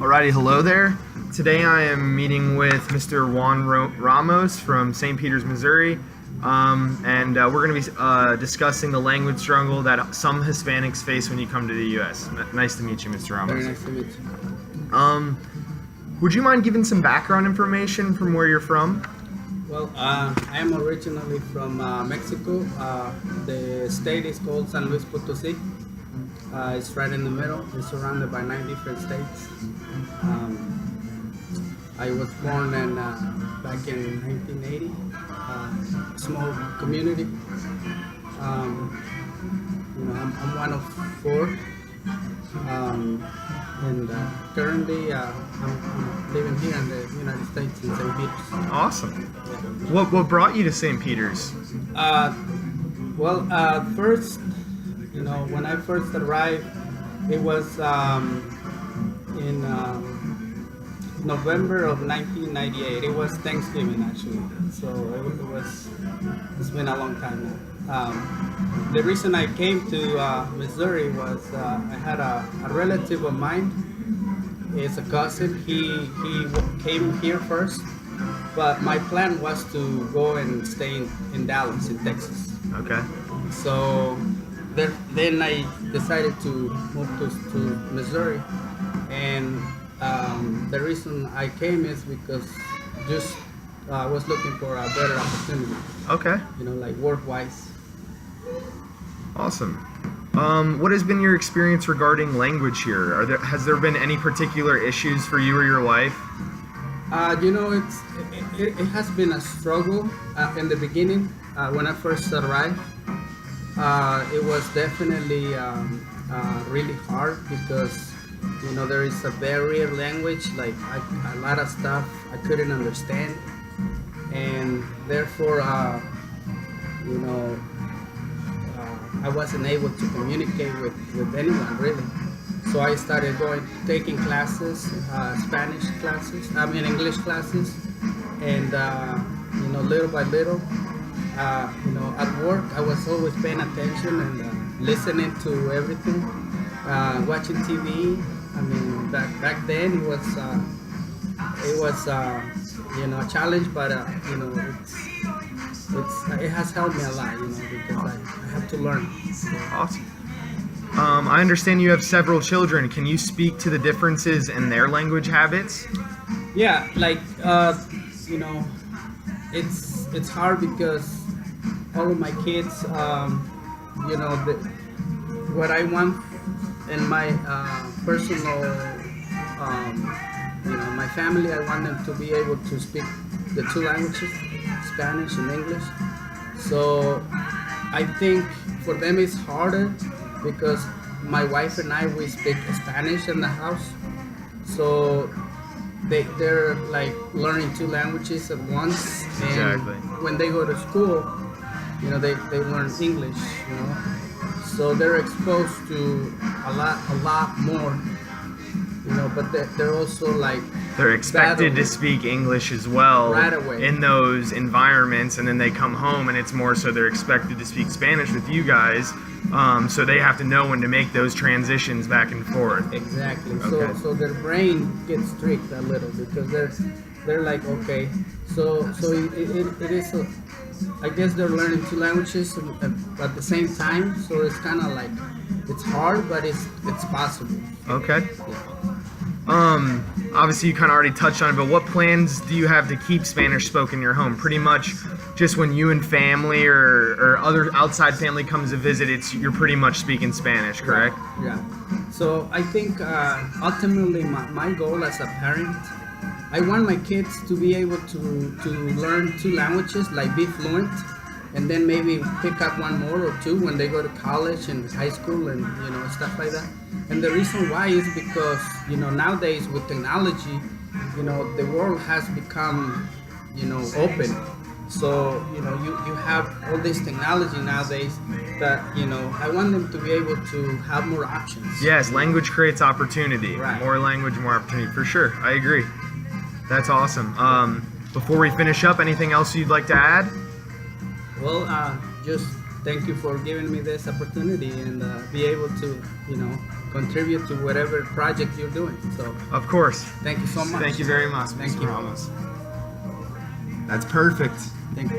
Alrighty, hello there. Today I am meeting with Mr. Ramos from St. Peters, Missouri, and we're going to be discussing the language struggle that some Hispanics face when you come to the U.S. Nice to meet you, Mr. Ramos. Very nice to meet you. Would you mind giving some background information from where you're from? Well, I am originally from Mexico. The state is called San Luis Potosí. It's right in the middle. It's surrounded by 9 different states. I was born back in 1980, small community. I'm one of 4, and currently I'm living here in the United States in St. Peters. Awesome. What brought you to St. Peters? First, when I first arrived, it was in November of 1998. It was Thanksgiving, actually. So it's been a long time now. The reason I came to Missouri was I had a relative of mine. It's a cousin. He came here first, but my plan was to go and stay in Dallas, in Texas. Okay. So then I decided to move to Missouri, and the reason I came is because just I was looking for a better opportunity. Okay. Like work-wise. Awesome. What has been your experience regarding language here? Has there been any particular issues for you or your wife? It has been a struggle in the beginning. When I first arrived, it was definitely really hard because there is a barrier language, like a lot of stuff I couldn't understand, and therefore I wasn't able to communicate with anyone really. So I started taking classes, Spanish classes, English classes, and little by little, at work I was always paying attention and listening to everything, watching TV. Back then it was a challenge, but it has helped me a lot, because I have to learn. Awesome. I understand you have several children. Can you speak to the differences in their language habits? Yeah, it's hard because all of my kids, what I want in my personal, my family, I want them to be able to speak the 2 languages, Spanish and English. So I think for them it's harder because my wife and I, we speak Spanish in the house. So they're like learning 2 languages at once. And exactly. When they go to school, they learn English, So they're exposed to a lot more, but they're also like they're expected to speak English as well right away in those environments, and then they come home and it's more so they're expected to speak Spanish with you guys, so they have to know when to make those transitions back and forth. Exactly. Okay. So their brain gets tricked a little because they're like, okay, so it is I guess they're learning 2 languages at the same time, so it's kind of like it's hard, but it's possible. Okay. Yeah. Obviously you kind of already touched on it, but what plans do you have to keep Spanish spoken in your home? Pretty much just when you and family or other outside family comes to visit, you're pretty much speaking Spanish, correct? Yeah. So I think ultimately my goal as a parent, I want my kids to be able to learn 2 languages, like be fluent, and then maybe pick up 1 more or 2 when they go to college and high school and stuff like that. And the reason why is because nowadays with technology, the world has become open. So you have all this technology nowadays that I want them to be able to have more options. Yes, language creates opportunity. Right. More language, more opportunity. For sure, I agree. That's awesome. Before we finish up, anything else you'd like to add? Well, just thank you for giving me this opportunity and be able to, contribute to whatever project you're doing. So Of course. thank you so much. Thank you very much, Thank Mr. you. Ramos. That's perfect. Thank you.